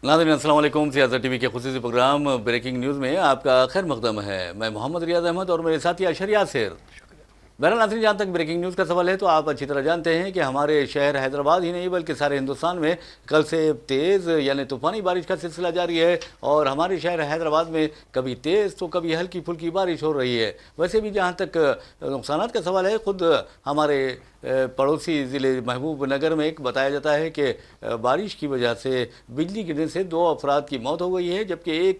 नाज़रीन अस्सलाम वालेकुम। सियासत टीवी के खुसूसी प्रोग्राम ब्रेकिंग न्यूज़ में आपका खैर मकदम है। मैं मोहम्मद रियाज अहमद और मेरे साथी अशर यासिर। बहरहाल नाज़रीन, जहाँ तक ब्रेकिंग न्यूज़ का सवाल है तो आप अच्छी तरह जानते हैं कि हमारे शहर हैदराबाद ही नहीं बल्कि सारे हिंदुस्तान में कल से तेज़ यानी तूफ़ानी बारिश का सिलसिला जारी है। और हमारे शहर हैदराबाद में कभी तेज़ तो कभी हल्की फुल्की बारिश हो रही है। वैसे भी जहाँ तक नुकसानात का सवाल है, ख़ुद हमारे पड़ोसी ज़िले महबूब नगर में एक बताया जाता है कि बारिश की वजह से बिजली गिरने से 2 अफराद की मौत हो गई है, जबकि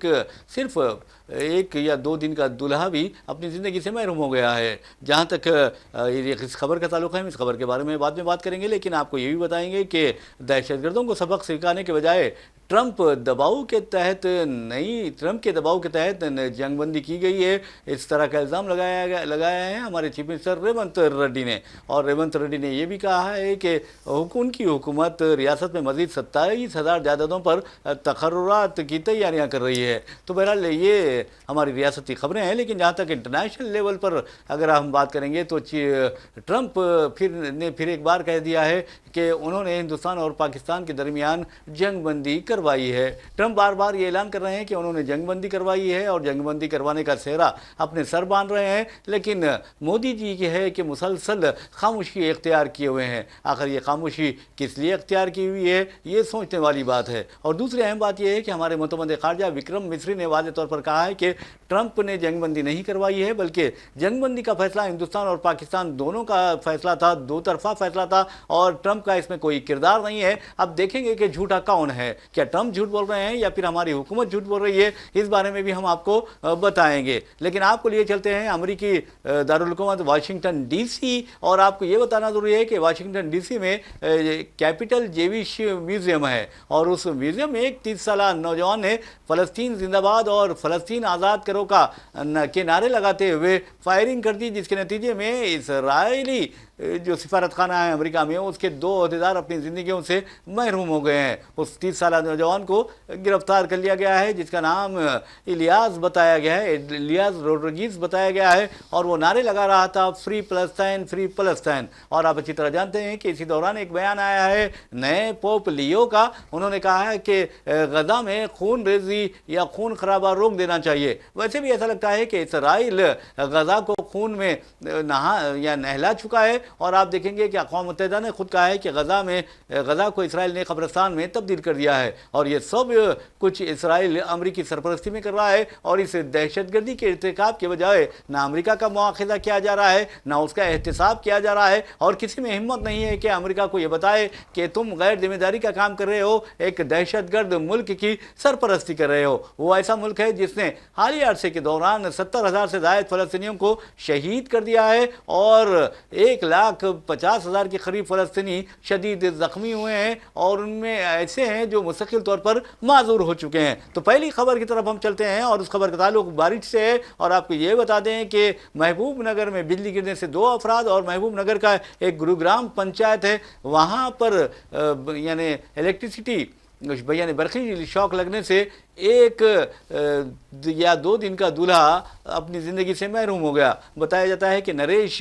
सिर्फ 1 या 2 दिन का दूल्हा भी अपनी ज़िंदगी से महरूम हो गया है। जहाँ तक इस खबर का ताल्लुक़ है, हम इस खबर के बारे में बाद में बात करेंगे, लेकिन आपको ये भी बताएंगे कि दहशतगर्दों को सबक सिखाने के बजाय ट्रंप के दबाव के तहत जंगबंदी की गई है, इस तरह का इल्ज़ाम लगाया है हमारे चीफ मिनिस्टर रेवंत रेड्डी ने। और रेवंत रेड्डी ने यह भी कहा है कि उनकी हुकूमत रियासत में मज़ीद 27,000 जायदादों पर तकर्रुरात की तैयारियां कर रही है। तो बहरहाल ये हमारी रियासती खबरें हैं, लेकिन जहाँ तक इंटरनेशनल लेवल पर अगर हम बात करेंगे तो ट्रंप फिर एक बार कह दिया है कि उन्होंने हिंदुस्तान और पाकिस्तान के दरमियान जंगबंदी करवाई है। ट्रंप बार बार ये ऐलान कर रहे हैं कि उन्होंने जंगबंदी करवाई है और जंगबंदी करवाने का सेहरा अपने सर बांध रहे हैं, लेकिन मोदी जी की है कि मुसलसल खामोशी इख्तियार किए हुए हैं। आखिर ये खामोशी किस लिए इख्तियार की हुई है, ये सोचने वाली बात है। और दूसरी अहम बात यह है कि हमारे मुतमद्दे खारजा विक्रम मिस्री ने वाज़े तौर पर कहा है कि ट्रंप ने जंगबंदी नहीं करवाई है, बल्कि जंगबंदी का फैसला हिंदुस्तान और पाकिस्तान दोनों का फैसला था, दो तरफा फैसला था और ट्रंप का इसमें कोई किरदार नहीं है। अब देखेंगे कि झूठा कौन है, क्या ट्रंप झूठ बोल रहे हैं या फिर हमारी हुकूमत झूठ बोल रही है, इस बारे में भी हम आपको बताएंगे। लेकिन आपको लिए चलते हैं अमेरिकी दारुल हुकूमत वाशिंगटन डीसी, और आपको ये बताना जरूरी है कि वाशिंगटन डीसी में कैपिटल जेविश म्यूजियम है और उस म्यूजियम में एक 30 साल नौजवान ने फ़लस्तीन जिंदाबाद और फ़लस्तीन आज़ाद करो के नारे लगाते हुए फायरिंग कर दी, जिसके नतीजे में इसराइली जो सिफारत खाना है अमेरिका में, उसके 2 अहदेदार अपनी ज़िंदगियों से महरूम हो गए हैं। उस 30 साल नौजवान को गिरफ्तार कर लिया गया है, जिसका नाम इलियास बताया गया है, इलियास रोड्रिगीज बताया गया है, और वो नारे लगा रहा था फ्री फ़लस्तीन, फ्री फ़लस्तीन। और आप अच्छी तरह जानते हैं कि इसी दौरान एक बयान आया है नए पोप लियो का। उन्होंने कहा है कि गजा में खून रेजी या खून खराबा रोक देना चाहिए। वैसे भी ऐसा लगता है कि इसराइल गजा को खून में नहला चुका है, और आप देखेंगे कि अक़वाम मुत्तहिदा ने खुद कहा है कि गजा को इसराइल ने कब्रिस्तान में तब्दील कर दिया है। और ये सब कुछ इसराइल अमरीकी सरपरस्ती में कर रहा है, और इस दहशतगर्दी के इर्तिकाब के बजाय ना अमरीका का मुआखज़ा किया जा रहा है, ना उसका एहतिसाब किया जा रहा है, और किसी में हिम्मत नहीं है कि अमरीका को यह बताए कि तुम गैर जिम्मेदारी का काम कर रहे हो, एक दहशतगर्द मुल्क की सरपरस्ती कर रहे हो। वो ऐसा मुल्क है जिसने हालिया अरसे के दौरान 70,000 से ज़ायद फ़लस्तीनियों को शहीद कर दिया है, और 1,50,000 के करीब फ़लस्तीनी शदीद ज़ख्मी हुए हैं, और उनमें ऐसे हैं जो मुस्तकिल तौर पर माजूर हो चुके हैं। तो पहली खबर की तरफ हम चलते हैं, और उस खबर का ताल्लुक बारिश से है। और आपको ये बता दें कि महबूब नगर में बिजली गिरने से 2 अफराद, और महबूब नगर का एक गुरुग्राम पंचायत है, वहाँ पर यानी इलेक्ट्रिसिटी यानी बरक़ी शॉक लगने से 1 या 2 दिन का दूल्हा अपनी ज़िंदगी से महरूम हो गया। बताया जाता है कि नरेश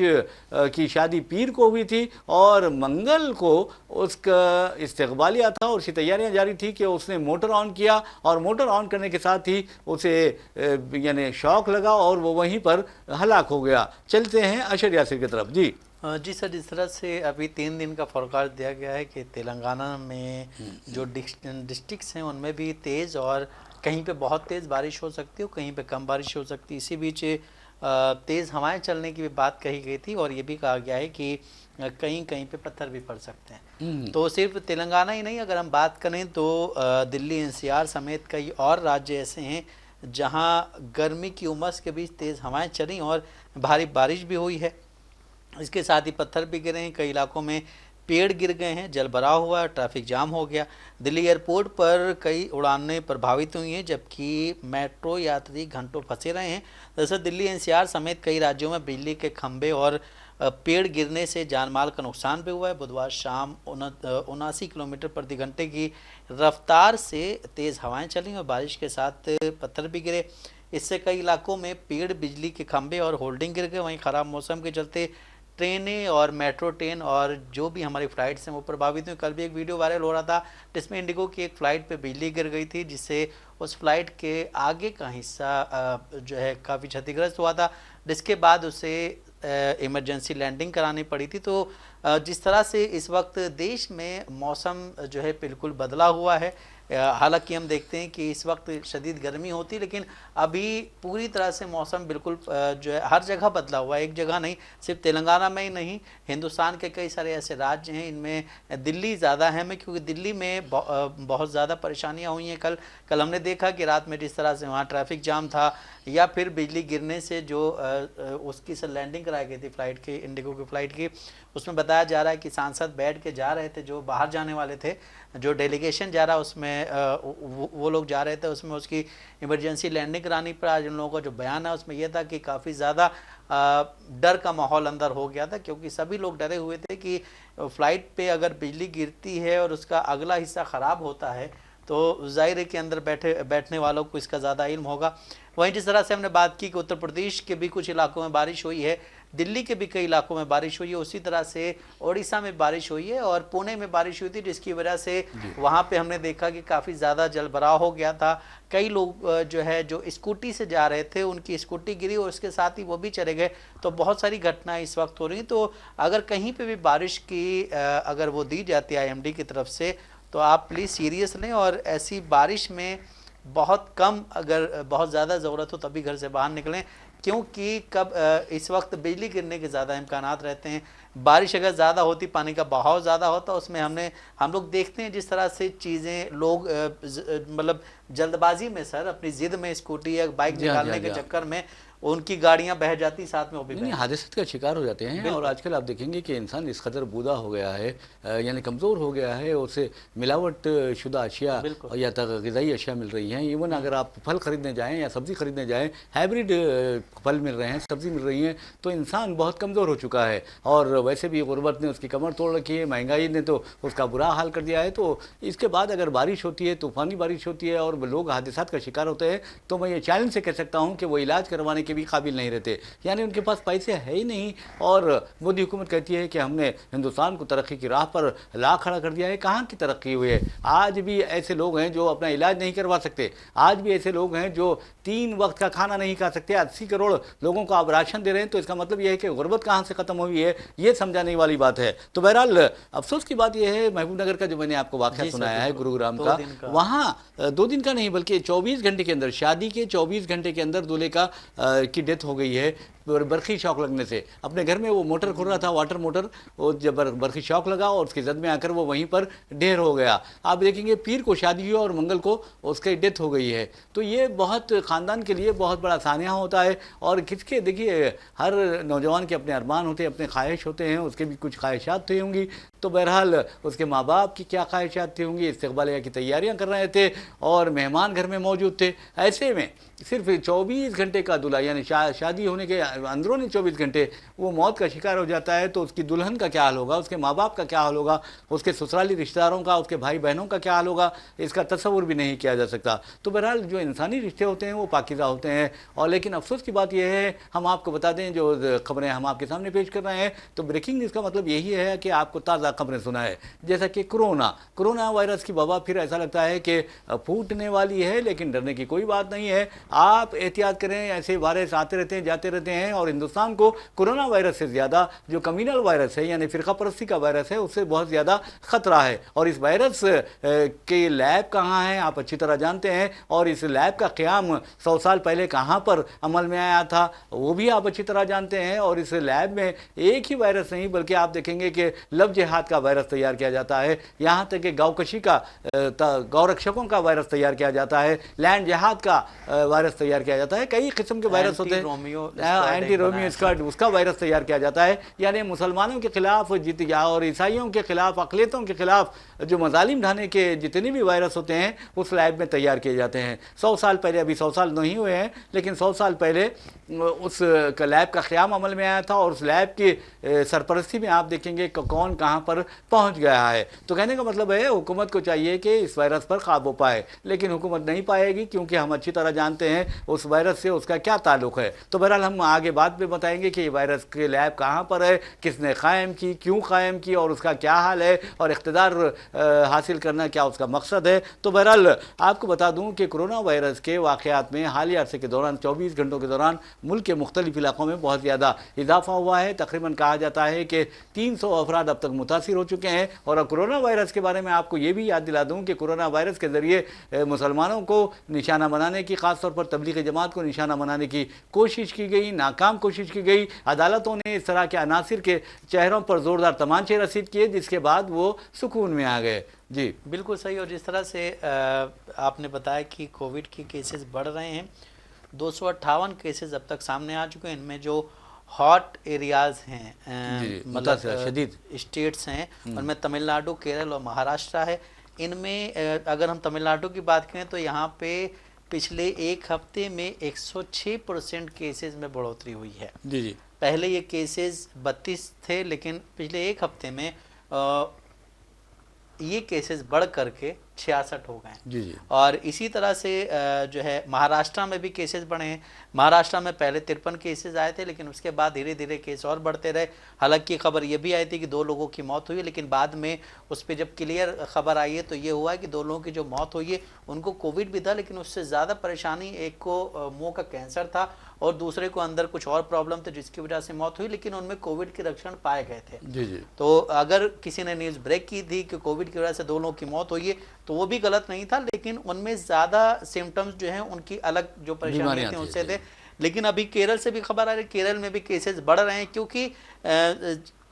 की शादी पीर को हुई थी और मंगल को उसका इस्तकबालिया था, और उसकी तैयारियां जारी थी कि उसने मोटर ऑन किया, और मोटर ऑन करने के साथ ही उसे यानी शॉक लगा और वो वहीं पर हलाक हो गया। चलते हैं अशर यासिर की तरफ। जी सर, जिस तरह से अभी 3 दिन का फोरकास्ट दिया गया है कि तेलंगाना में जो डिस्ट्रिक्ट्स हैं उनमें भी तेज़ और कहीं पे बहुत तेज़ बारिश हो सकती है, कहीं पे कम बारिश हो सकती है। इसी बीच तेज़ हवाएं चलने की भी बात कही गई थी, और ये भी कहा गया है कि कहीं कहीं पे पत्थर भी पड़ सकते हैं। तो सिर्फ तेलंगाना ही नहीं, अगर हम बात करें तो दिल्ली एनसीआर समेत कई और राज्य ऐसे हैं जहाँ गर्मी की उमस के बीच तेज़ हवाएँ चली और भारी बारिश भी हुई है। इसके साथ ही पत्थर भी गिरे हैं, कई इलाकों में पेड़ गिर गए हैं, जल भराव हुआ, ट्रैफिक जाम हो गया। दिल्ली एयरपोर्ट पर कई उड़ानें प्रभावित हुई हैं, जबकि मेट्रो यात्री घंटों फंसे रहे हैं। दरअसल दिल्ली एनसीआर समेत कई राज्यों में बिजली के खंभे और पेड़ गिरने से जानमाल का नुकसान भी हुआ है। बुधवार शाम 79 किलोमीटर प्रति घंटे की रफ्तार से तेज़ हवाएं चली और बारिश के साथ पत्थर भी गिरे। इससे कई इलाकों में पेड़, बिजली के खंभे और होल्डिंग गिर गए। वहीं ख़राब मौसम के चलते ट्रेनें और मेट्रो ट्रेन और जो भी हमारी फ़्लाइट्स हैं वो प्रभावित हुई। कल भी एक वीडियो वायरल हो रहा था जिसमें इंडिगो की एक फ़्लाइट पे बिजली गिर गई थी, जिससे उस फ्लाइट के आगे का हिस्सा जो है काफ़ी क्षतिग्रस्त हुआ था, जिसके बाद उसे इमरजेंसी लैंडिंग करानी पड़ी थी। तो जिस तरह से इस वक्त देश में मौसम जो है बिल्कुल बदला हुआ है। हालांकि हम देखते हैं कि इस वक्त शदीद गर्मी होती, लेकिन अभी पूरी तरह से मौसम बिल्कुल जो है हर जगह बदला हुआ है, एक जगह नहीं, सिर्फ तेलंगाना में ही नहीं, हिंदुस्तान के कई सारे ऐसे राज्य हैं, इनमें दिल्ली ज़्यादा है में, क्योंकि दिल्ली में बहुत ज़्यादा परेशानियां हुई हैं। कल हमने देखा कि रात में जिस तरह से वहाँ ट्रैफिक जाम था, या फिर बिजली गिरने से जो उसकी से लैंडिंग कराई गई थी फ़्लाइट की, इंडिगो की फ़्लाइट की, उसमें बताया जा रहा है कि सांसद बैठ के जा रहे थे, जो बाहर जाने वाले थे, जो डेलीगेशन जा रहा उसमें वो लोग जा रहे थे, उसमें उसकी इमरजेंसी लैंडिंग करानी पड़ा। जिन लोगों का जो बयान है उसमें यह था कि काफ़ी ज़्यादा डर का माहौल अंदर हो गया था, क्योंकि सभी लोग डरे हुए थे कि फ़्लाइट पे अगर बिजली गिरती है और उसका अगला हिस्सा ख़राब होता है तो ज़ाहिर है कि अंदर बैठने वालों को इसका ज़्यादा इल्म होगा। वहीं जिस तरह से हमने बात की कि उत्तर प्रदेश के भी कुछ इलाकों में बारिश हुई है, दिल्ली के भी कई इलाकों में बारिश हुई है, उसी तरह से ओडिशा में बारिश हुई है और पुणे में बारिश हुई थी, जिसकी वजह से वहाँ पे हमने देखा कि काफ़ी ज़्यादा जलभराव हो गया था। कई लोग जो स्कूटी से जा रहे थे, उनकी स्कूटी गिरी और उसके साथ ही वो भी चले गए। तो बहुत सारी घटनाएं इस वक्त हो रही हैं। तो अगर कहीं पे भी बारिश की अगर वो दी जाती है IMD की तरफ से, तो आप प्लीज़ सीरियस लें और ऐसी बारिश में बहुत कम, अगर बहुत ज़्यादा ज़रूरत हो तभी घर से बाहर निकलें, क्योंकि कब इस वक्त बिजली गिरने के ज़्यादा इम्कानात रहते हैं। बारिश अगर ज़्यादा होती, पानी का बहाव ज़्यादा होता, उसमें हम लोग देखते हैं जिस तरह से चीज़ें लोग मतलब जल्दबाजी में सर अपनी ज़िद में स्कूटी या बाइक निकालने के चक्कर में उनकी गाड़ियां बह जाती, साथ में वो भी हादसे का शिकार हो जाते हैं। और आजकल आप देखेंगे कि इंसान इस कदर बूढ़ा हो गया है, यानी कमज़ोर हो गया है, उसे मिलावट शुदा अशिया या ग़िज़ाई अशिया मिल रही हैं। इवन अगर आप फल ख़रीदने जाएँ या सब्ज़ी ख़रीदने जाएँ, हाइब्रिड फल मिल रहे हैं, सब्ज़ी मिल रही हैं, तो इंसान बहुत कमज़ोर हो चुका है। और वैसे भी गुर्बत ने उसकी कमर तोड़ रखी है, महंगाई ने तो उसका बुरा हाल कर दिया है। तो इसके बाद अगर बारिश होती है, तूफ़ानी बारिश होती है और लोग हादसात का शिकार होते हैं, तो मैं ये चैलेंज से कह सकता हूँ कि वो इलाज करवाने के भी काबिल नहीं रहते, यानी उनके पास पैसे है ही नहीं। और मोदी हुकूमत कहती है कि हमने हिंदुस्तान को तरक्की की राह पर ला खड़ा कर दिया है। कहाँ की तरक्की हुई है? आज भी ऐसे लोग हैं जो अपना इलाज नहीं करवा सकते, आज भी ऐसे लोग हैं जो 3 वक्त का खाना नहीं खा सकते। 80 करोड़ लोगों को आप राशन दे रहे हैं, तो इसका मतलब यह है कि गुर्बत कहाँ से ख़त्म हुई है, ये समझाने वाली बात है। तो बहरहाल अफसोस की बात यह है, महबूबनगर का जो मैंने आपको वाक़या सुनाया है गुरुग्राम का, वहाँ 2 दिन का नहीं बल्कि 24 घंटे के अंदर, शादी के 24 घंटे के अंदर दूल्हे की डेथ हो गई है बरखी शॉक लगने से। अपने घर में वो मोटर खुल रहा था, वाटर मोटर, वो जब बरखी शॉक लगा और उसकी जद में आकर वो वहीं पर ढेर हो गया। आप देखेंगे पीर को शादी हुई और मंगल को उसकी डेथ हो गई है। तो ये बहुत ख़ानदान के लिए बहुत बड़ा सानिया होता है। और किसके, देखिए हर नौजवान के अपने अरमान होते हैं, अपने ख्वाहिश होते हैं, उसके भी कुछ ख्वाहिशात थी होंगी। तो बहरहाल उसके माँ बाप की क्या ख्वाहिशात थी होंगी, इस्तकबालिया की तैयारियाँ कर रहे थे और मेहमान घर में मौजूद थे। ऐसे में सिर्फ 24 घंटे का दूल्हा, यानी शादी होने के अंदरूनी 24 घंटे वो मौत का शिकार हो जाता है, तो उसकी दुल्हन का क्या हाल होगा, उसके माँ बाप का क्या हाल होगा, उसके ससुराली रिश्तेदारों का, उसके भाई बहनों का क्या हाल होगा, इसका तस्वुर भी नहीं किया जा सकता। तो बहरहाल जो इंसानी रिश्ते होते हैं वो पाकीज़ा होते हैं। और लेकिन अफसोस की बात यह है, हम आपको बता दें जो खबरें हम आपके सामने पेश कर रहे हैं, तो ब्रेकिंग न्यूज़ का मतलब यही है कि आपको ताज़ा खबरें सुनाए। जैसा कि कोरोना वायरस की वबा फिर ऐसा लगता है कि फूटने वाली है, लेकिन डरने की कोई बात नहीं है। आप एहतियात करें, ऐसे वायरस आते रहते हैं, जाते रहते हैं। और हिंदुस्तान को कोरोना वायरस से ज़्यादा जो कम्युनल वायरस है, यानी फ़िरका परस्ती का वायरस है, उससे बहुत ज़्यादा ख़तरा है। और इस वायरस के लैब कहाँ हैं आप अच्छी तरह जानते हैं, और इस लैब का क़याम 100 साल पहले कहाँ पर अमल में आया था वो भी आप अच्छी तरह जानते हैं। और इस लैब में एक ही वायरस नहीं, बल्कि आप देखेंगे कि लव जिहाद का वायरस तैयार किया जाता है, यहाँ तक कि गौकशी का, गौरक्षकों का वायरस तैयार किया जाता है, लैंड जिहाद का वायरस तैयार किया जाता है, कई किस्म के वायरस होते हैं, एंटी रोमियो स्क्वाड, उसका वायरस तैयार किया जाता है। यानी मुसलमानों के खिलाफ और ईसाइयों के खिलाफ, अक़लियतों के खिलाफ जो मजालिम ढाने के जितने भी वायरस होते हैं उस लैब में तैयार किए जाते हैं। 100 साल पहले, अभी 100 साल नहीं हुए हैं, लेकिन 100 साल पहले उस लैब का क़याम अमल में आया था और उस लैब की सरपरस्ती में आप देखेंगे कि कौन कहाँ पर पहुँच गया है। तो कहने का मतलब है हुकूमत को चाहिए कि इस वायरस पर काबू पाए, लेकिन हुकूमत नहीं पाएगी क्योंकि हम अच्छी तरह जानते हैं उस वायरस से उसका क्या ताल्लुक़ है। तो बहरहाल हम आगे बाद में बताएंगे कि ये वायरस के लैब कहाँ पर है, किसने क़ायम की, क्यों क़ायम की और उसका क्या हाल है और इक़्तिदार हासिल करना क्या उसका मकसद है। तो बहरहाल आपको बता दूं कि कोरोना वायरस के वाक़यात में हालिया अरसे के दौरान 24 घंटों के दौरान मुल्क के मुख्तलिफ इलाकों में बहुत ज़्यादा इजाफा हुआ है। तकरीबन कहा जाता है कि 300 अफराद अब तक मुतासिर हो चुके हैं। और अब कोरोना वायरस के बारे में आपको ये भी याद दिला दूं कि कोरोना वायरस के ज़रिए मुसलमानों को निशाना बनाने की, ख़ास तौर पर तबलीग जमात को निशाना बनाने की कोशिश की गई, नाकाम कोशिश की गई। अदालतों ने इस तरह के अनासिर के चेहरों पर ज़ोरदार तमांचे रसीद किए, जिसके बाद वो सुकून में आ गए। जी बिल्कुल सही। और जिस तरह से आपने बताया कि कोविड के केसेस बढ़ रहे हैं, 258 केसेस अब तक सामने आ चुके हैं। इनमें जो हॉट एरियाज़ हैं, मतलब शदीद स्टेट्स हैं, उनमें तमिलनाडु, केरल और महाराष्ट्र है। इनमें अगर हम तमिलनाडु की बात करें तो यहाँ पे पिछले एक हफ्ते में 106% केसेस में बढ़ोतरी हुई है। जी जी। पहले ये केसेस 32 थे, लेकिन पिछले एक हफ्ते में ये केसेस बढ़ करके 66 हो गए। जी जी। और इसी तरह से जो है महाराष्ट्र में भी केसेस बढ़े हैं। महाराष्ट्र में पहले 53 केसेस आए थे, लेकिन उसके बाद धीरे धीरे केस और बढ़ते रहे। हालांकि खबर ये भी आई थी कि 2 लोगों की मौत हुई, लेकिन बाद में उस पर जब क्लियर खबर आई है तो ये हुआ है कि 2 लोगों की जो मौत हुई है उनको कोविड भी था, लेकिन उससे ज़्यादा परेशानी, एक को मुंह का कैंसर था और दूसरे को अंदर कुछ और प्रॉब्लम थे जिसकी वजह से मौत हुई, लेकिन उनमें कोविड के लक्षण पाए गए थे। जी जी। तो अगर किसी ने न्यूज़ ब्रेक की थी कि कोविड की वजह से 2 लोगों की मौत हुई है तो वो भी गलत नहीं था, लेकिन उनमें ज़्यादा सिम्टम्स जो हैं उनकी अलग जो परेशानियाँ थी उससे थे। लेकिन अभी केरल से भी खबर आ रही है, केरल में भी केसेस बढ़ रहे हैं, क्योंकि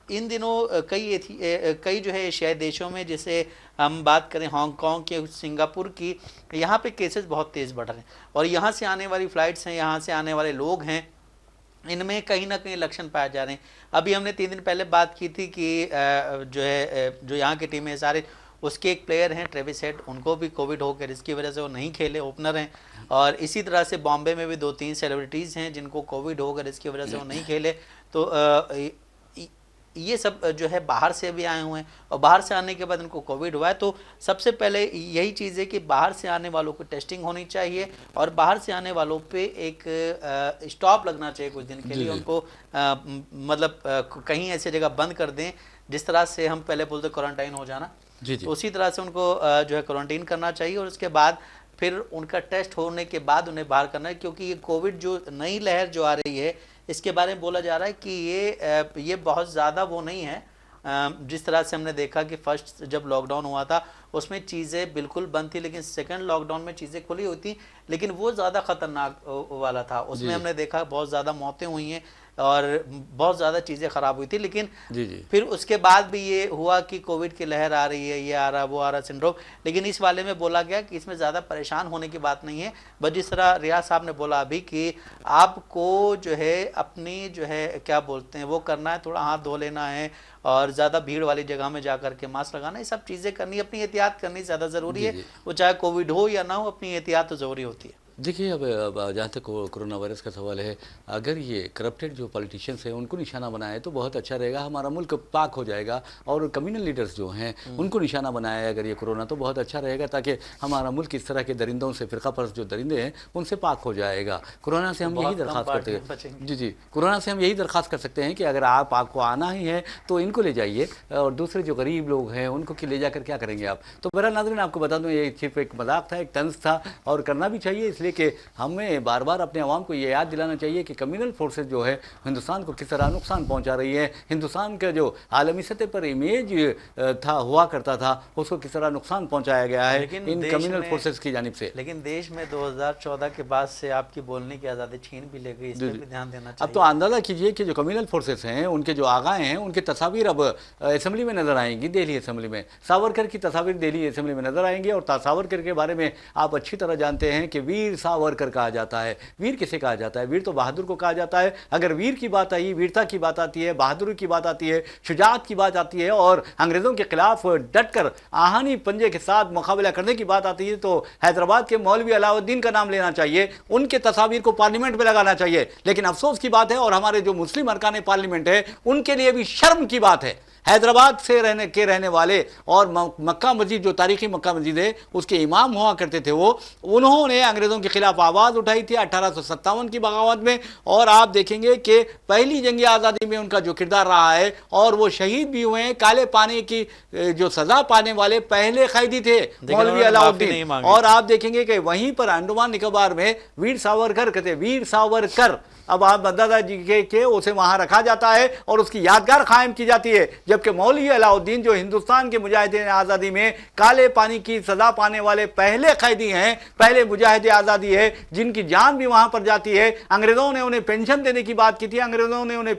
इन दिनों कई जो है एशियाई देशों में, जैसे हम बात करें हांगकांग के, सिंगापुर की, यहाँ पे केसेस बहुत तेज़ बढ़ रहे हैं। और यहाँ से आने वाली फ़्लाइट्स हैं, यहाँ से आने वाले लोग हैं, इनमें कहीं ना कहीं लक्षण पाए जा रहे हैं। अभी हमने 3 दिन पहले बात की थी कि जो यहाँ की टीम है सारे, उसके एक प्लेयर हैं ट्रेविस हेड, उनको भी कोविड हो गया, जिसकी वजह से वो नहीं खेले, ओपनर हैं। और इसी तरह से बॉम्बे में भी 2-3 सेलिब्रिटीज़ हैं जिनको कोविड हो गया, जिसकी वजह से वो नहीं खेले। तो ये सब जो है बाहर से भी आए हुए हैं, और बाहर से आने के बाद इनको कोविड हुआ है। तो सबसे पहले यही चीज़ है कि बाहर से आने वालों को टेस्टिंग होनी चाहिए, और बाहर से आने वालों पे एक स्टॉप लगना चाहिए कुछ दिन के लिए। उनको मतलब कहीं ऐसी जगह बंद कर दें जिस तरह से हम पहले बोलते क्वारंटाइन हो जाना, तो उसी तरह से उनको जो है क्वारंटाइन करना चाहिए। और उसके बाद फिर उनका टेस्ट होने के बाद उन्हें बाहर करना है, क्योंकि ये कोविड जो नई लहर जो आ रही है, इसके बारे में बोला जा रहा है कि ये बहुत ज़्यादा वो नहीं है। जिस तरह से हमने देखा कि फर्स्ट जब लॉकडाउन हुआ था उसमें चीज़ें बिल्कुल बंद थी, लेकिन सेकंड लॉकडाउन में चीज़ें खुली हुई थी, लेकिन वो ज़्यादा ख़तरनाक वाला था। उसमें हमने देखा बहुत ज़्यादा मौतें हुई हैं और बहुत ज़्यादा चीज़ें ख़राब हुई थी। लेकिन फिर उसके बाद भी ये हुआ कि कोविड की लहर आ रही है, ये आ रहा वो आ रहा सिंड्रोम, लेकिन इस वाले में बोला गया कि इसमें ज़्यादा परेशान होने की बात नहीं है। बस जिस तरह रियाज साहब ने बोला अभी कि आपको जो है अपनी जो है क्या बोलते हैं वो करना है, थोड़ा हाथ धो लेना है और ज़्यादा भीड़ वाली जगह में जा करके मास्क लगाना, ये सब चीज़ें करनी, अपनी एहतियात करनी ज़्यादा ज़रूरी है। वो चाहे कोविड हो या ना हो, अपनी एहतियात तो ज़रूरी होती है। देखिए, अब जहाँ तक कोरोना वायरस का सवाल है, अगर ये करप्टेड जो पॉलिटिशियंस हैं उनको निशाना बनाए तो बहुत अच्छा रहेगा, हमारा मुल्क पाक हो जाएगा। और कम्युनल लीडर्स जो हैं उनको निशाना बनाया अगर ये कोरोना तो बहुत अच्छा रहेगा, ताकि हमारा मुल्क इस तरह के दरिंदों से, फ़िरका परस्त जो दरिंदे हैं उनसे पाक हो जाएगा। कोरोना से हम यही दरख्वास्त करते हैं, जी कोरोना से हम यही दरख्वास्त कर सकते हैं कि अगर आपको आना ही है तो इनको ले जाइए, और दूसरे जो गरीब लोग हैं उनको ले जाकर क्या करेंगे आप। तो बहरहाल नाज़रीन, आपको बता दूँ ये सिर्फ एक मजाक था, एक तंज था, और करना भी चाहिए, इसलिए कि हमें बार बार अपने आवाम को ये याद दिलाना चाहिए कि कम्युनल फोर्सेस जो है हिंदुस्तान को किस तरह नुकसान पहुंचा रही है। हिंदुस्तान का जो आलमी सतह पर इमेज हुआ करता था उसको किस तरह नुकसान पहुंचाया गया है इन कम्युनल फोर्सेस की जानिब से। लेकिन देश में 2014 के बाद से आपकी बोलने की आज़ादी छीन भी ले गई, इस पर भी ध्यान देना चाहिए। अब तो अंदाज़ा कीजिए कि जो कम्युनल फोर्सेस हैं उनके जो आगाएँ हैं उनकी तस्वीर अब असम्बली में नजर आएंगी, दिल्ली असम्बली में। सावरकर की तस्वीर दिल्ली असम्बली में नजर आएंगी, और सावरकर के बारे में आप अच्छी तरह जानते हैं कि वीर वीर सावरकर कहा जाता है। वीर किसे कहा जाता है? वीर तो बहादुर को कहा जाता है। अगर वीर की बात आई, वीरता की बात आती है, बहादुरी की बात आती है, शुजाअत की बात आती है और अंग्रेजों के खिलाफ डटकर आहानी पंजे के साथ मुकाबला करने की बात आती है तो हैदराबाद के मौलवी अलाउद्दीन का नाम लेना चाहिए। उनके तस्वीर को पार्लियामेंट में लगाना चाहिए। लेकिन अफसोस की बात है, और हमारे जो मुस्लिम अरकान पार्लियामेंट है उनके लिए भी शर्म की बात है, हैदराबाद से रहने वाले और मक्का मस्जिद, जो तारीखी मक्का मस्जिद है उसके इमाम हुआ करते थे, वो उन्होंने अंग्रेज़ों के खिलाफ आवाज़ उठाई थी 1857 की बगावत में। और आप देखेंगे कि पहली जंग आज़ादी में उनका जो किरदार रहा है, और वो शहीद भी हुए हैं। काले पानी की जो सज़ा पाने वाले पहले कैदी थे मौलवी अलाउद्दीन। और आप देखेंगे कि वहीं पर अंडमान निकोबार में वीर सावरकर कहते, वीर सावरकर, अब आप दादाजी के उसे वहां रखा जाता है और उसकी यादगार कायम की जाती है। जबकि मौलवी अलाउद्दीन जो हिंदुस्तान के मुजाहिदीन आज़ादी में काले पानी की सज़ा पाने वाले पहले कैदी हैं, पहले मुजाहिद आज़ादी है, जिनकी जान भी वहां पर जाती है। अंग्रेज़ों ने उन्हें पेंशन देने की बात की थी, अंग्रेज़ों ने उन्हें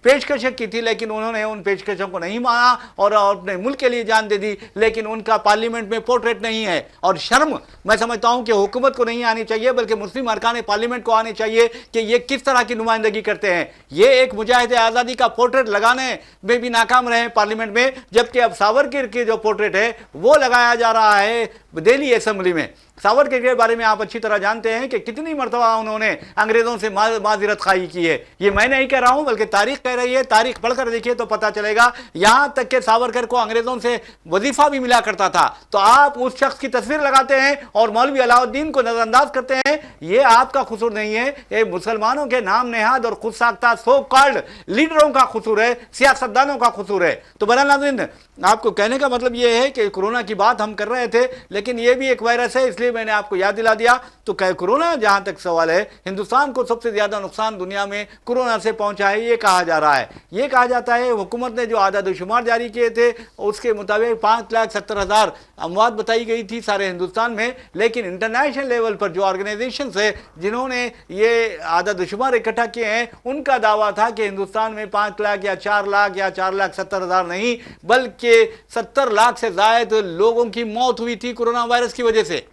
पेशकश की थी, लेकिन उन्होंने उन पेशकशों को नहीं माना और अपने मुल्क के लिए जान दे दी। लेकिन उनका पार्लियामेंट में पोर्ट्रेट नहीं है। और शर्म मैं समझता हूं कि हुकूमत को नहीं आनी चाहिए, बल्कि मुस्लिम अरकान पार्लियामेंट को आनी चाहिए कि ये किस तरह की नुमाइंदगी करते हैं। ये एक मुजाहिद आज़ादी का पोर्ट्रेट लगाने में भी नाकाम रहे पार्लियामेंट में, जबकि अब सावरकर के जो पोर्ट्रेट है वो लगाया जा रहा है दिल्ली असेंबली में। सावरकर के बारे में आप अच्छी तरह जानते हैं कि कितनी मरतबा उन्होंने अंग्रेजों से माजिरत खाई की है। ये मैं नहीं कह रहा हूं, बल्कि तारीख कह रही है। तारीख पढ़कर देखिए तो पता चलेगा। यहां तक कि सावरकर को अंग्रेजों से वजीफा भी मिला करता था। तो आप उस शख्स की तस्वीर लगाते हैं और मौलवी अलाउद्दीन को नजरअंदाज करते हैं। ये आपका कसूर नहीं है, ये मुसलमानों के नाम नेहाद और खुद साख्ता सो कॉल्ड लीडरों का कसूर है, सियासतदानों का कसूर है। तो बहरहाल नाज़रीन, आपको कहने का मतलब यह है कि कोरोना की बात हम कर रहे थे, लेकिन यह भी एक वायरस है, इसलिए मैंने आपको याद दिला दिया। तो कोरोना जहां तक सवाल है, हिंदुस्तान को सबसे ज्यादा नुकसान दुनिया में कोरोना से पहुंचा है, ये कहा जा रहा है। ये कहा जाता है, हुकूमत ने जो आदाद-ओ-शुमार जारी किए थे उसके मुताबिक 5,70,000 अमवात बताई गई थी सारे हिंदुस्तान में। लेकिन इंटरनेशनल लेवल पर जो ऑर्गेनाइजेशन है जिन्होंने ये आदाद-ओ-शुमार इकट्ठा किए हैं, उनका दावा था कि हिंदुस्तान में 5 लाख या 4 लाख या 4,70,000 नहीं, बल्कि 70 लाख से ज्यादा लोगों की मौत हुई थी कोरोना वायरस की वजह से।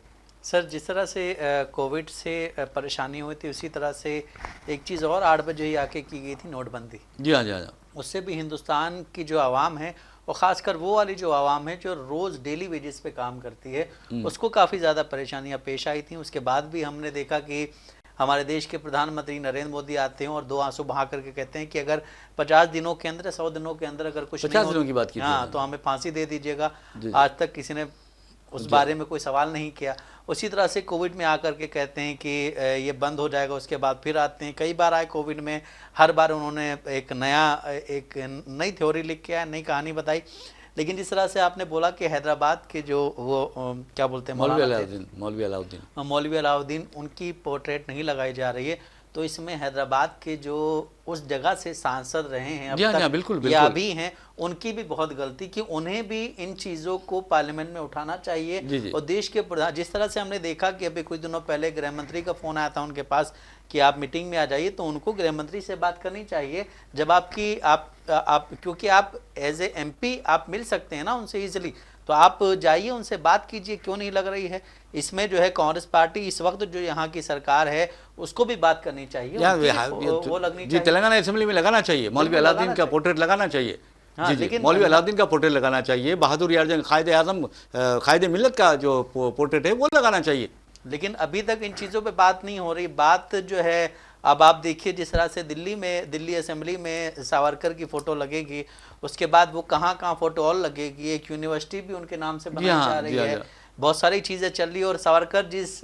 सर, जिस तरह से कोविड से परेशानी हुई थी, उसी तरह से एक चीज़ और 8 बजे ही आके की गई थी, नोटबंदी। जी हाँ, जी हाँ। उससे भी हिंदुस्तान की जो आवाम है, और ख़ासकर वो वाली जो आवाम है जो रोज़ डेली वेजेस पे काम करती है, उसको काफ़ी ज़्यादा परेशानियाँ पेश आई थी। उसके बाद भी हमने देखा कि हमारे देश के प्रधानमंत्री नरेंद्र मोदी आते हैं और 2 आंसू बहा करके कहते हैं कि अगर 50 दिनों के अंदर, 100 दिनों के अंदर अगर कुछ 50 दिनों की बात की, हाँ, तो हमें फांसी दे दीजिएगा। आज तक किसी ने उस बारे में कोई सवाल नहीं किया। उसी तरह से कोविड में आकर के कहते हैं कि ये बंद हो जाएगा, उसके बाद फिर आते हैं। कई बार आए कोविड में, हर बार उन्होंने एक नई थ्योरी लिख के आया, नई कहानी बताई। लेकिन जिस तरह से आपने बोला कि हैदराबाद के जो वो क्या बोलते हैं, मौलवी अलाउद्दीन, उनकी पोर्ट्रेट नहीं लगाई जा रही है, तो इसमें हैदराबाद के जो उस जगह से सांसद रहे हैं अब तक, बिल्कुल, या भी हैं, उनकी भी बहुत गलती कि उन्हें भी इन चीज़ों को पार्लियामेंट में उठाना चाहिए। और देश के प्रधान, जिस तरह से हमने देखा कि अभी कुछ दिनों पहले गृह मंत्री का फ़ोन आया था उनके पास कि आप मीटिंग में आ जाइए, तो उनको गृह मंत्री से बात करनी चाहिए। जब आप क्योंकि आप एज ए MP आप मिल सकते हैं ना उनसे ईजिली, तो आप जाइए, उनसे बात कीजिए, क्यों नहीं लग रही है। इसमें जो है कांग्रेस पार्टी इस वक्त जो यहाँ की सरकार है उसको भी बात करनी चाहिए, वो लगनी चाहिए। तेलंगाना असेंबली में लगाना चाहिए, मौलवी अलाउद्दीन का पोर्ट्रेट लगाना चाहिए। हाँ, लेकिन मौलवी अलाउद्दीन का पोर्ट्रेट लगाना चाहिए। बहादुर यार जंग कायदे आजम कायदे मिल्लत का जो पोर्ट्रेट है वो लगाना चाहिए। लेकिन अभी तक इन चीज़ों पे बात नहीं हो रही। बात जो है, अब आप देखिए जिस तरह से दिल्ली असेंबली में सावरकर की फ़ोटो लगेगी, उसके बाद वो कहाँ फ़ोटो और लगेगी। एक यूनिवर्सिटी भी उनके नाम से बनाई जा रही है, बहुत सारी चीज़ें चल रही है। और सावरकर जिस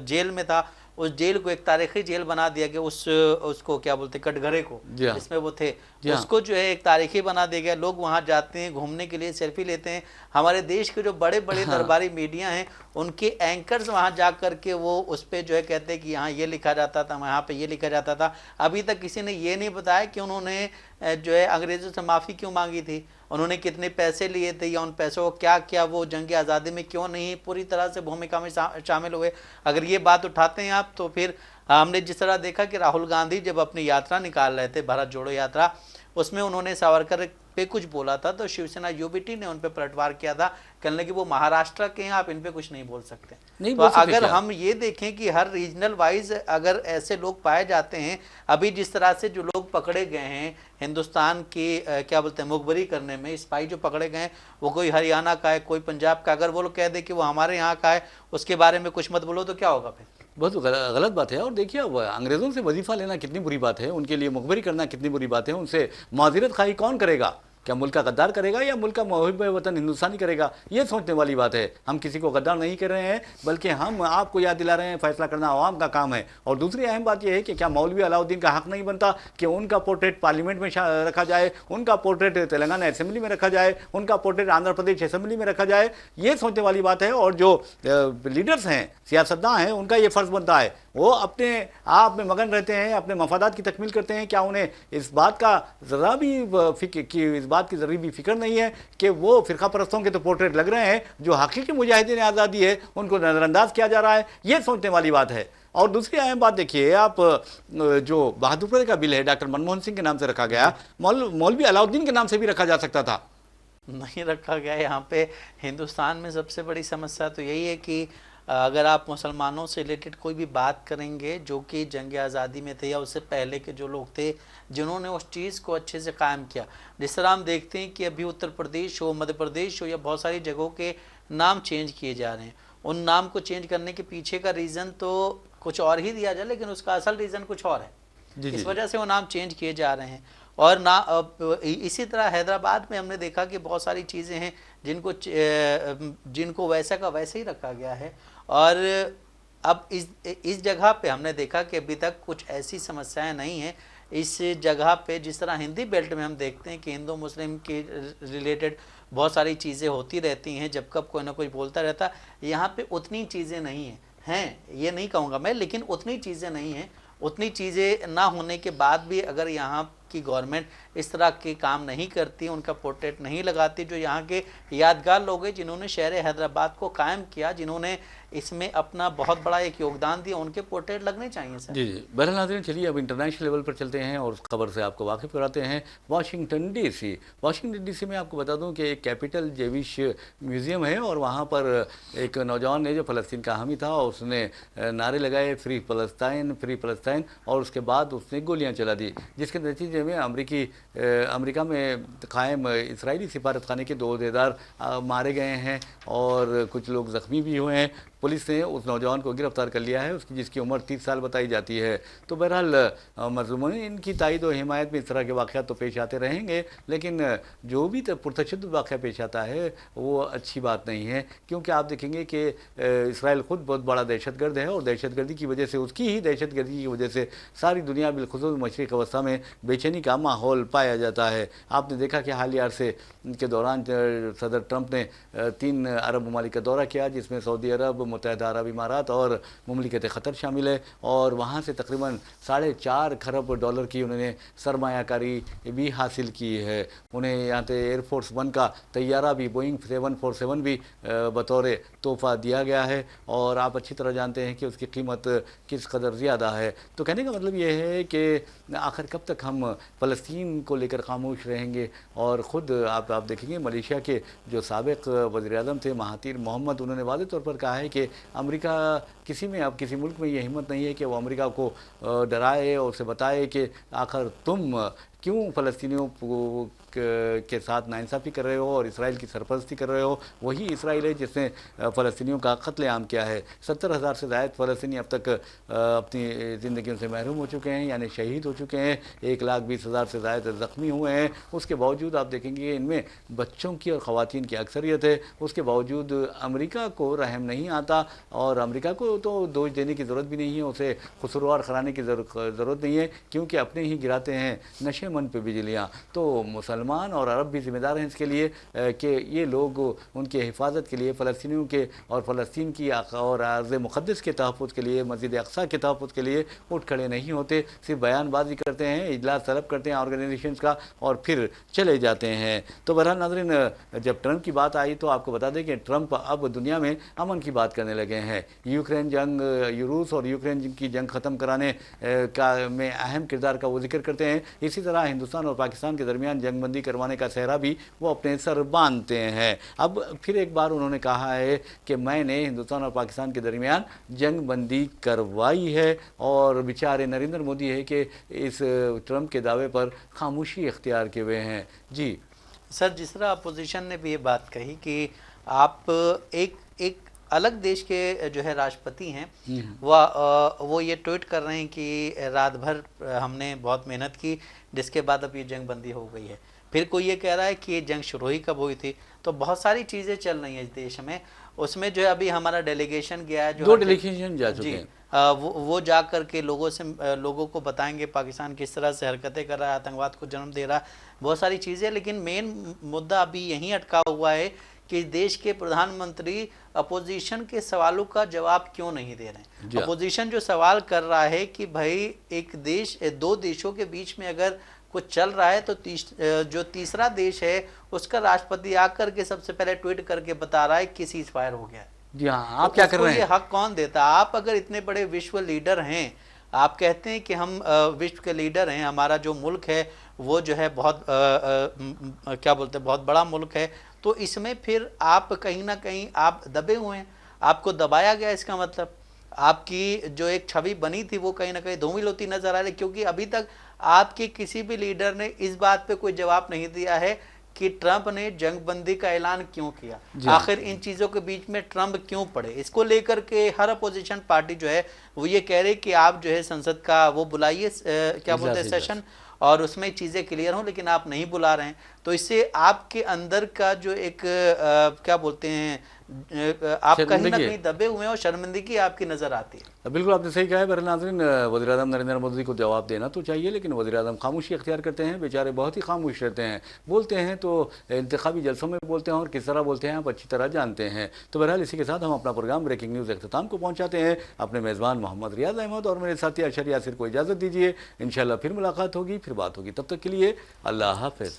जेल में था, उस जेल को एक तारीखी जेल बना दिया गया। उसको क्या बोलते, कटघरे को, जिसमें वो थे, उसको जो है एक तारीखी बना दिया गया। लोग वहाँ जाते हैं घूमने के लिए, सेल्फी लेते हैं। हमारे देश के जो बड़े बड़े दरबारी मीडिया हैं, उनके एंकर्स वहाँ जा करके वो उस पर जो है कहते हैं कि यहाँ ये लिखा जाता था, यहाँ पे ये लिखा जाता था। अभी तक किसी ने ये नहीं बताया कि उन्होंने जो है अंग्रेज़ों से माफ़ी क्यों मांगी थी, उन्होंने कितने पैसे लिए थे, या उन पैसों को क्या किया, वो जंग आज़ादी में क्यों नहीं पूरी तरह से भूमिका में शामिल हुए। अगर ये बात उठाते हैं आप, तो फिर हमने जिस तरह देखा कि राहुल गांधी जब अपनी यात्रा निकाल रहे थे, भारत जोड़ो यात्रा, उसमें उन्होंने सावरकर पे कुछ बोला था, तो शिवसेना UBT ने उन पर पलटवार किया था कहने लगे वो महाराष्ट्र के हैं, आप इन पे कुछ नहीं बोल सकते। नहीं तो बोल सकते अगर क्या? हम ये देखें कि हर रीजनल वाइज अगर ऐसे लोग पाए जाते हैं, अभी जिस तरह से जो लोग पकड़े गए हैं हिंदुस्तान की क्या बोलते हैं मुखबरी करने में, स्पाई जो पकड़े गए हैं वो कोई हरियाणा का है, कोई पंजाब का, अगर वो लोग कह दे कि वो हमारे यहाँ का है, उसके बारे में कुछ मत बोलो, तो क्या होगा फिर? बहुत गलत बात है। और देखिए अब अंग्रेज़ों से वजीफ़ा लेना कितनी बुरी बात है, उनके लिए मुखबरी करना कितनी बुरी बात है, उनसे माज़रत खाही कौन करेगा? क्या मुल्क का गद्दार करेगा या मुल्क का मुहिब वतन हिंदुस्तानी करेगा? ये सोचने वाली बात है। हम किसी को गद्दार नहीं कर रहे हैं, बल्कि हम आपको याद दिला रहे हैं फैसला करना आवाम का काम है। और दूसरी अहम बात यह है कि क्या मौलवी अलाउद्दीन का हक नहीं बनता कि उनका पोर्ट्रेट पार्लियामेंट में रखा जाए, उनका पोर्ट्रेट तेलंगाना असेंबली में रखा जाए, उनका पोर्ट्रेट आंध्र प्रदेश असेंबली में रखा जाए? ये सोचने वाली बात है। और जो लीडर्स हैं, सियासतदान हैं, उनका ये फ़र्ज़ बनता है, वो अपने आप में मगन रहते हैं, अपने मफादात की तकमील करते हैं। क्या उन्हें इस बात का ज़रा भी इस बात की ज़रा भी फिक्र नहीं है कि वो फ़िरका परस्तों के तो पोर्ट्रेट लग रहे हैं, जो हकीकी मुजाहिदीन आज़ादी है उनको नज़रअंदाज किया जा रहा है? ये सोचने वाली बात है। और दूसरी अहम बात देखिए, आप जो बहादुरपुर का बिल है डॉक्टर मनमोहन सिंह के नाम से रखा गया, मौलवी अलाउद्दीन के नाम से भी रखा जा सकता था। नहीं रखा गया। यहाँ पे हिंदुस्तान में सबसे बड़ी समस्या तो यही है कि अगर आप मुसलमानों से रिलेटेड कोई भी बात करेंगे जो कि जंग आज़ादी में थे या उससे पहले के जो लोग थे जिन्होंने उस चीज़ को अच्छे से कायम किया, जिस तरह हम देखते हैं कि अभी उत्तर प्रदेश हो, मध्य प्रदेश हो, या बहुत सारी जगहों के नाम चेंज किए जा रहे हैं। उन नाम को चेंज करने के पीछे का रीज़न तो कुछ और ही दिया जाए, लेकिन उसका असल रीज़न कुछ और है। इस वजह से वो नाम चेंज किए जा रहे हैं। और ना इसी तरह हैदराबाद में हमने देखा कि बहुत सारी चीज़ें हैं जिनको वैसा का वैसे ही रखा गया है। और अब इस जगह पे हमने देखा कि अभी तक कुछ ऐसी समस्याएं नहीं हैं इस जगह पे, जिस तरह हिंदी बेल्ट में हम देखते हैं कि हिंदू मुस्लिम के रिलेटेड बहुत सारी चीज़ें होती रहती हैं, जब कब कोई ना कोई बोलता रहता। यहाँ पे उतनी चीज़ें नहीं हैं, ये नहीं कहूँगा मैं, लेकिन उतनी चीज़ें नहीं हैं। उतनी चीज़ें ना होने के बाद भी अगर यहाँ की गवर्नमेंट इस तरह के काम नहीं करती, उनका पोर्ट्रेट नहीं लगाती, जो यहाँ के यादगार लोग हैं जिन्होंने शहर हैदराबाद को कायम किया, जिन्होंने इसमें अपना बहुत बड़ा एक योगदान दिया, उनके पोर्ट्रेट लगने चाहिए सर। जी जी। बहरहाल नाज़रीन, चलिए अब इंटरनेशनल लेवल पर चलते हैं और उस खबर से आपको वाकिफ़ कराते हैं। Washington DC. वाशिंगटन डीसी में आपको बता दूं कि एक कैपिटल जेविश म्यूज़ियम है और वहाँ पर एक नौजवान ने जो फ़लस्तीन का हामी था, उसने नारे लगाए फ्री फ़लस्तीन, और उसके बाद उसने गोलियाँ चला दी, जिसके नतीजे में अमेरिका में कायम इसराइली सिफारतखाने के 2 अहदेदार मारे गए हैं और कुछ लोग ज़ख्मी भी हुए हैं। पुलिस ने उस नौजवान को गिरफ्तार कर लिया है, जिसकी उम्र 30 साल बताई जाती है। तो बहरहाल मज़लूमों इनकी तायद और हिमायत में इस तरह के वाक़यात तो पेश आते रहेंगे, लेकिन जो भी पुरतशद्दुद वाक़या पेश आता है वो अच्छी बात नहीं है, क्योंकि आप देखेंगे कि इसराइल ख़ुद बहुत बड़ा दहशतगर्द है और दहशतगर्दी की वजह से, उसकी ही दहशतगर्दी की वजह से सारी दुनिया बिलख़ुसूस मशरिक़ अवस्था में बेचैनी का माहौल पाया जाता है। आपने देखा कि हालिया अरसे के दौरान सदर ट्रंप ने 3 अरब ममालिक का दौरा किया, जिसमें सऊदी अरब, मुत्तहिदा अरब इमारात और मुमलिकत क़तर शामिल है, और वहाँ से तकरीबन $4.5 खरब डॉलर की उन्होंने सरमायाकारी भी हासिल की है। उन्हें यहाँ से एयरफोर्स 1 का तैयारा भी, बोइंग 747 भी बतौर तोहफ़ा दिया गया है, और आप अच्छी तरह जानते हैं कि उसकी कीमत किस कदर ज़्यादा है। तो कहने का मतलब ये है कि आखिर कब तक हम फ़लस्तीन को लेकर खामोश रहेंगे। और ख़ुद आप देखेंगे मलेशिया के जो साबिक़ वज़ीर-ए-आज़म थे महातीर मोहम्मद, उन्होंने वाज़ेह तौर पर कहा है कि अमेरिका अब किसी मुल्क में ये हिम्मत नहीं है कि वो अमेरिका को डराए और उसे बताए कि आखिर तुम क्यों फ़लस्तीनियों के साथ नाइंसाफ़ी कर रहे हो और इसराइल की सरपरस्ती कर रहे हो। वही इसराइल है जिसने फ़लस्तीनियों का कत्लेआम किया है। 70,000 से ज़ायद फ़लस्तीनी अब तक अपनी ज़िंदगियों से महरूम हो चुके हैं, यानी शहीद हो चुके हैं। 1,20,000 से ज़ायद ज़ख्मी हुए हैं। उसके बावजूद आप देखेंगे इनमें बच्चों की और ख़वातीन की अक्सरियत है। उसके बावजूद अमेरिका को रहम नहीं आता, और अमेरिका को तो दोष देने की ज़रूरत भी नहीं है, उसे कसूरवार कराने की ज़रूरत नहीं है, क्योंकि अपने ही गिराते हैं नशे मन पे बिजलियाँ। तो मुसलमान और अरब भी ज़िम्मेदार हैं इसके लिए कि ये लोग उनकी हिफाजत के लिए, फ़लस्तीनियों के और फ़लस्तीन की और अर्ज़ मुक़द्दस के तहफ़्फ़ुज़ के लिए, मस्जिद अक़सा के तहफ़्फ़ुज़ के लिए उठ खड़े नहीं होते। सिर्फ बयानबाजी करते हैं, इजलास तलब करते हैं ऑर्गेनाइजेशंस का और फिर चले जाते हैं। तो बहरहाल नाज़रीन, जब ट्रंप की बात आई तो आपको बता दें कि ट्रंप अब दुनिया में अमन की बात करने लगे हैं। यूक्रेन जंग, रूस और यूक्रेन की जंग ख़त्म कराने में अहम किरदार का वो जिक्र करते हैं। इसी तरह तरह हिंदुस्तान और पाकिस्तान के दरमियान जंगबंदी करवाने का सेहरा भी वो अपने सर बांधते हैं। अब फिर एक बार उन्होंने कहा है कि मैंने हिंदुस्तान और पाकिस्तान के दरमियान जंगबंदी करवाई है, और बेचारे नरेंद्र मोदी है कि इस ट्रंप के दावे पर खामोशी इख्तियार किए हुए हैं। जी सर, जिस तरह अपोजिशन ने भी ये बात कही कि आप एक अलग देश के जो है राष्ट्रपति हैं, वो ये ट्वीट कर रहे हैं कि रात भर हमने बहुत मेहनत की, जिसके बाद अब ये जंगबंदी हो गई है। फिर कोई ये कह रहा है कि ये जंग शुरू ही कब हुई थी। तो बहुत सारी चीज़ें चल रही हैं इस देश में। उसमें जो है अभी हमारा डेलीगेशन गया है, जो 2 डेलीगेशन जा चुके हैं। वो जा कर के लोगों को बताएंगे पाकिस्तान किस तरह से हरकतें कर रहा है, आतंकवाद को जन्म दे रहा है, बहुत सारी चीज़ें। लेकिन मेन मुद्दा अभी यहीं अटका हुआ है कि देश के प्रधानमंत्री अपोजिशन के सवालों का जवाब क्यों नहीं दे रहे हैं। अपोजिशन जो सवाल कर रहा है कि भाई एक देश, 2 देशों के बीच में अगर कुछ चल रहा है तो जो तीसरा देश है उसका राष्ट्रपति आकर के सबसे पहले ट्वीट करके बता रहा है कि सीज़फायर हो गया है। जी हाँ, आप क्या कर रहे हैं? ये हक कौन देता? आप अगर इतने बड़े विश्व लीडर हैं, आप कहते हैं कि हम विश्व के लीडर हैं, हमारा जो मुल्क है वो जो है बहुत क्या बोलते हैं, बहुत बड़ा मुल्क है, तो इसमें फिर आप कहीं ना कहीं आप दबे हुए हैं, आपको दबाया गया। इसका मतलब आपकी जो एक छवि बनी थी वो कहीं ना कहीं धूमिल होती नजर आ रही, क्योंकि अभी तक आपके किसी भी लीडर ने इस बात पे कोई जवाब नहीं दिया है कि ट्रंप ने जंगबंदी का ऐलान क्यों किया, आखिर इन चीज़ों के बीच में ट्रंप क्यों पड़े। इसको लेकर के हर अपोजिशन पार्टी जो है वो ये कह रही कि आप जो है संसद का वो बुलाइए, क्या बोलते हैं, सेशन, और उसमें चीज़ें क्लियर हों, लेकिन आप नहीं बुला रहे हैं। तो इससे आपके अंदर का जो एक क्या बोलते हैं, आप कहीं ना कहीं दबे हुए हैं और शर्मिंदगी आपकी नज़र आती है। बिल्कुल आपने सही कहा है। बहरहाल नाज़रीन, वज़ीर-ए-आज़म नरेंद्र मोदी को जवाब देना तो चाहिए, लेकिन वज़ीर-ए-आज़म खामोशी इख्तियार करते हैं। बेचारे बहुत ही खामोश रहते हैं, बोलते हैं तो इंतखाबी जलसों में बोलते हैं, और किस तरह बोलते हैं आप अच्छी तरह जानते हैं। तो बहरहाल इसी के साथ हम अपना प्रोग्राम ब्रेकिंग न्यूज़ अख्ताम को पहुँचाते हैं। अपने मेज़बान मोहम्मद रियाज अहमद और मेरे साथी अशर यासिर को इजाज़त दीजिए। इंशाअल्लाह फिर मुलाकात होगी, फिर बात होगी। तब तक के लिए अल्लाह हाफ़िज़।